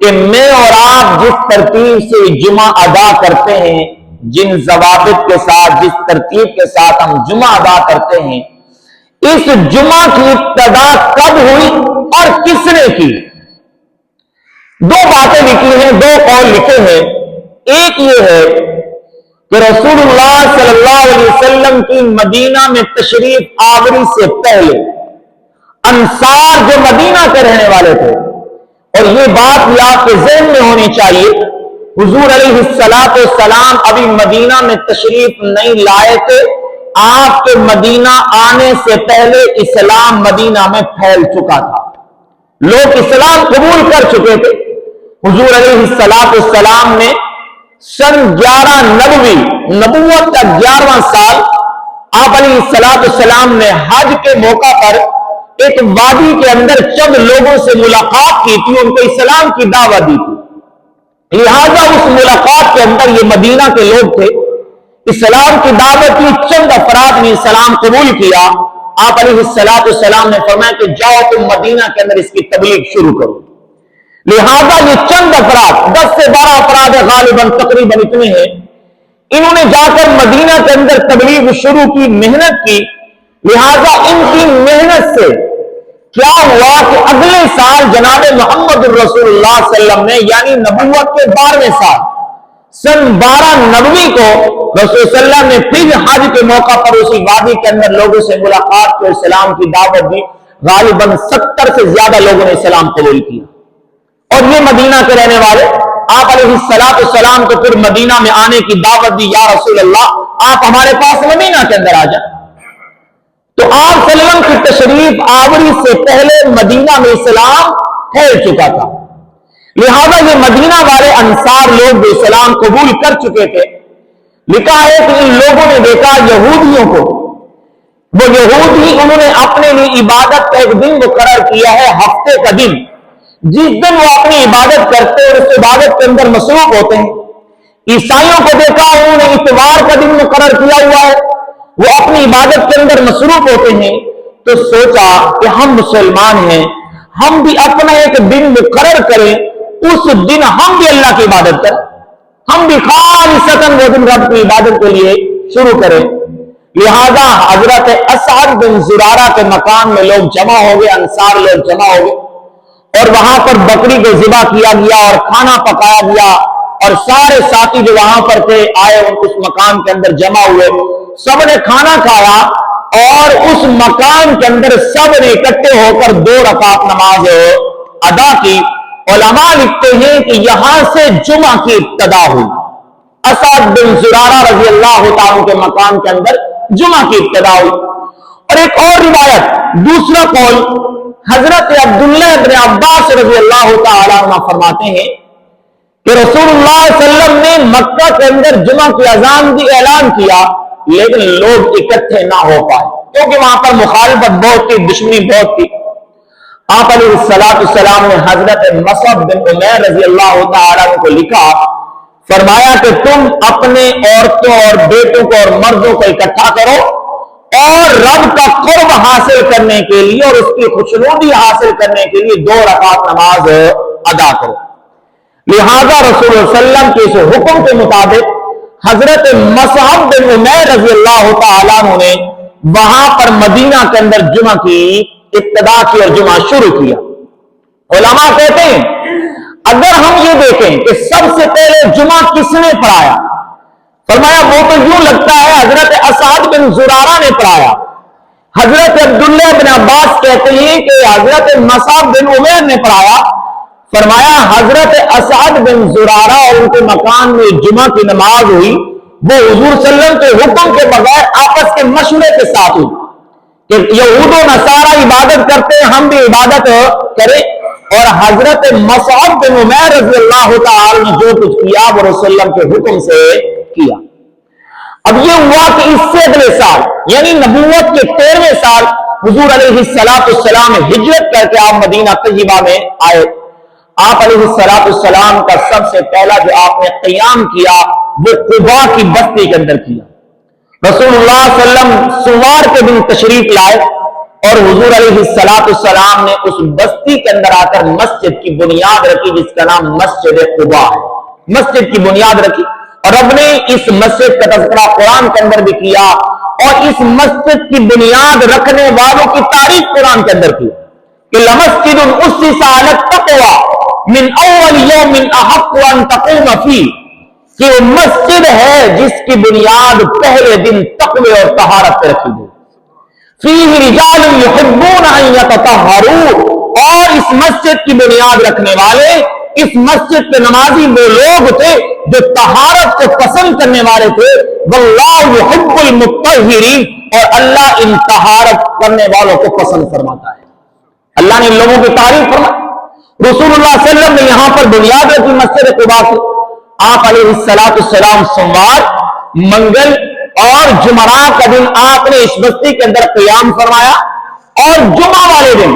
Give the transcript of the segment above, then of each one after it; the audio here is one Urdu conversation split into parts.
کہ میں اور آپ جس ترتیب سے جمعہ ادا کرتے ہیں، جن ضوابط کے ساتھ، جس ترتیب کے ساتھ ہم جمعہ ادا کرتے ہیں، اس جمعہ کی ابتدا کب ہوئی اور کس نے کی؟ دو باتیں لکھی ہیں، دو قول لکھے ہیں۔ ایک یہ ہے کہ رسول اللہ صلی اللہ علیہ وسلم کی مدینہ میں تشریف آوری سے پہلے انصار جو مدینہ کے رہنے والے تھے، اور یہ بات بھی آپ کے ذہن میں ہونی چاہیے، حضور علیہ السلام ابھی مدینہ میں تشریف نہیں لائے تھے، آپ کے مدینہ آنے سے پہلے اسلام مدینہ میں پھیل چکا تھا، لوگ اسلام قبول کر چکے تھے۔ حضور علیہ السلام نے سن 11 نبوی، نبوت کا 11واں سال، آپ علیہ السلام نے حج کے موقع پر ایک وادی کے اندر چند لوگوں سے ملاقات کی تھی، ان کو اسلام کی دعوت دی تھی، لہذا اس ملاقات کے اندر یہ مدینہ کے لوگ تھے، اسلام کی دعوت کی، چند افراد نے اسلام قبول کیا۔ آپ علیہ السلام نے فرمایا کہ جاؤ تم مدینہ کے اندر اس کی تبلیغ شروع کرو۔ لہذا یہ چند افراد، 10 سے 12 افراد غالباً تقریباً اتنے ہیں، انہوں نے جا کر مدینہ کے اندر تبلیغ شروع کی، محنت کی۔ لہذا ان کی محنت سے کیا ہوا کہ اگلے سال جناب محمد الرسول اللہ صلی اللہ علیہ وسلم نے، یعنی نبوت کے 12ویں سال، سن 12 نبوی کو رسول صلی اللہ علیہ وسلم نے پھر حج کے موقع پر اسی وادی کے اندر لوگوں سے ملاقات کی، اسلام کی دعوت دی۔ غالباً 70 سے زیادہ لوگوں نے اسلام قبول کیا، اور یہ مدینہ کے رہنے والے آپ علیہ السلام کو پھر مدینہ میں آنے کی دعوت دی، یا رسول اللہ آپ ہمارے پاس مدینہ کے اندر آ جائیں۔ تو آپ صلی اللہ علیہ وسلم کی تشریف آوری سے پہلے مدینہ میں اسلام پھیل چکا تھا، لہذا یہ مدینہ والے انصار لوگ جو اسلام قبول کر چکے تھے، لکھا ہے کہ ان لوگوں نے دیکھا یہودیوں کو، وہ یہودی انہوں نے اپنے لیے عبادت کا ایک دن مقرر کیا ہے، ہفتے کا دن، جس دن وہ اپنی عبادت کرتے اور اس عبادت کے اندر مصروف ہوتے ہیں۔ عیسائیوں کو دیکھا انہوں نے اتوار کا دن مقرر کیا ہوا ہے، وہ اپنی عبادت کے اندر مصروف ہوتے ہیں۔ تو سوچا کہ ہم مسلمان ہیں، ہم بھی اپنا ایک دن مقرر کریں، اس دن ہم بھی اللہ کی عبادت کریں، ہم بھی خالصتاً وہ دن رب کی عبادت کے لیے شروع کریں۔ لہذا حضرت اسعد بن زرارہ کے مکان میں لوگ جمع ہو گئے، انصار لوگ جمع ہو گئے، اور وہاں پر بکری کو ذبح کیا گیا اور کھانا پکایا گیا، اور سارے ساتھی جو وہاں پر تھے آئے، اس مکان کے اندر جمع ہوئے، سب نے کھانا کھایا، اور اس مکان کے اندر سب نے اکٹھے ہو کر 2 رکعت نماز ادا کی۔ علماء لکھتے ہیں کہ یہاں سے جمعہ کی ابتدا ہوئی، اسعد بن زرارہ رضی اللہ تعالیٰ کے مکان کے اندر جمعہ کی ابتدا ہوئی۔ اور ایک اور روایت، دوسرا قول، حضرت عبداللہ بن عباس رضی اللہ تعالیٰ عنہ فرماتے ہیں کہ رسول اللہ صلی اللہ علیہ وسلم نے مکہ کے اندر جمعہ کی اذان بھی اعلان کیا، لیکن لوگ اکٹھے نہ ہو پائے، کیونکہ وہاں پر مخالفت بہت تھی، دشمنی بہت تھی۔ آپ علیہ السلام نے حضرت مصعب بن عمیر رضی اللہ تعالیٰ عنہ کو لکھا، فرمایا کہ تم اپنے عورتوں اور بیٹوں کو اور مردوں کو اکٹھا کرو، اور رب کا قرب حاصل کرنے کے لیے اور اس کی خوشنودی حاصل کرنے کے لیے 2 رکعت نماز ادا کرو۔ لہذا رسول اللہ صلی اللہ علیہ وسلم کے اس حکم کے مطابق حضرت مصعب بن عمیر رضی اللہ تعالیٰ عنہ نے وہاں پر مدینہ کے اندر جمعہ کی ابتدا کی اور جمعہ شروع کیا۔ علماء کہتے ہیں اگر ہم یہ دیکھیں کہ سب سے پہلے جمعہ کس نے پڑھایا، فرمایا وہ تو یوں لگتا ہے حضرت اسعد بن زرارہ نے پڑھایا۔ حضرت عبداللہ بن عباس کہتے ہیں کہ حضرت مصعب بن عمیر نے پڑھایا، فرمایا حضرت اسعد بن زرارہ اور ان کے مکان میں جمعہ کی نماز ہوئی، وہ حضور صلی اللہ علیہ وسلم کے حکم کے بغیر آپس کے مشورے کے ساتھ ہوئی کہ یہود و نصارہ عبادت کرتے ہیں، ہم بھی عبادت کریں، اور حضرت مصعب بن عمیر رضی اللہ تعالی نے جو کچھ کیا وہ رسول اللہ کے حکم سے کیا۔ اب یہ ہوا کہ اس سے اگلے سال یعنی نبوت کے 13ویں سال حضور علیہ السلام ہجرت کر کے آپ مدینہ طیبہ میں آئے۔ آپ علیہ السلام کا سب سے پہلا جو آپ نے قیام کیا وہ قباء کی بستی کے اندر کیا۔ رسول اللہ صلی اللہ علیہ وسلم سوار کے دن تشریف لائے، اور حضور علیہ السلام نے اس بستی کے اندر آ کر مسجد کی بنیاد رکھی جس کا نام مسجد قباء ہے. مسجد کی بنیاد رکھی اور رب نے اس مسجد کا تذکرہ قرآن کے اندر بھی کیا اور اس مسجد کی بنیاد رکھنے والوں کی تعریف قرآن کے اندر کی کہ لمسجد اسس علی التقوی من اول یوم احق ان تقوم فیہ، کہ وہ مسجد ہے جس کی بنیاد پہلے دن تقوی اور طہارت پہ رکھی گئی. فیہ رجال یحبون ان یتطہروا، اور اس مسجد کی بنیاد رکھنے والے، اس مسجد کے نمازی وہ لوگ تھے جو طہارت کو پسند کرنے والے تھے. واللہ یحب المطہرین، اور اللہ ان طہارت کرنے والوں کو پسند فرماتا ہے. اللہ نے ان لوگوں کی تعریف فرمائی. رسول اللہ صلی اللہ علیہ وسلم نے یہاں پر بنیاد رکھی مسجد قباء کی. آپ علیہ السلام سوموار، منگل اور جمعرات کا دن آپ نے اس بستی کے اندر قیام فرمایا، اور جمعہ والے دن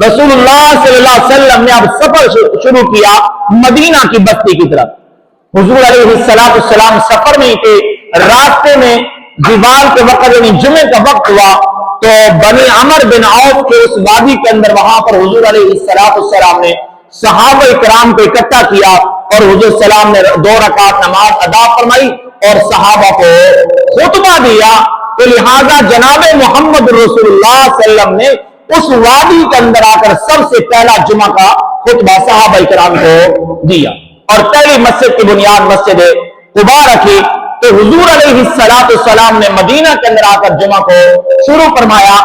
رسول اللہ صلی اللہ علیہ وسلم نے اب سفر شروع کیا مدینہ کی بستی کی طرف. حضور علیہ السلام سفر میں تھے. راستے میں جبال کے وقت یعنی جمعے کا وقت ہوا تو بنی عمر بن عوف کے اس وادی کے اندر وہاں پر حضور علیہ السلام نے صحابہ کرام کو اکٹھا کیا اور حضور السلام نے 2 رکعت نماز ادا فرمائی اور صحابہ کو خطبہ دیا. تو لہذا جناب محمد رسول اللہ صلی اللہ علیہ وسلم نے اس وادی کے اندر آ کر سب سے پہلا جمعہ کا خطبہ صحابہ کرام کو دیا اور پہلی مسجد کی بنیاد مسجد قباء رکھی. تو حضور علیہ السلام نے مدینہ کے اندر آ کر جمعہ کو شروع فرمایا.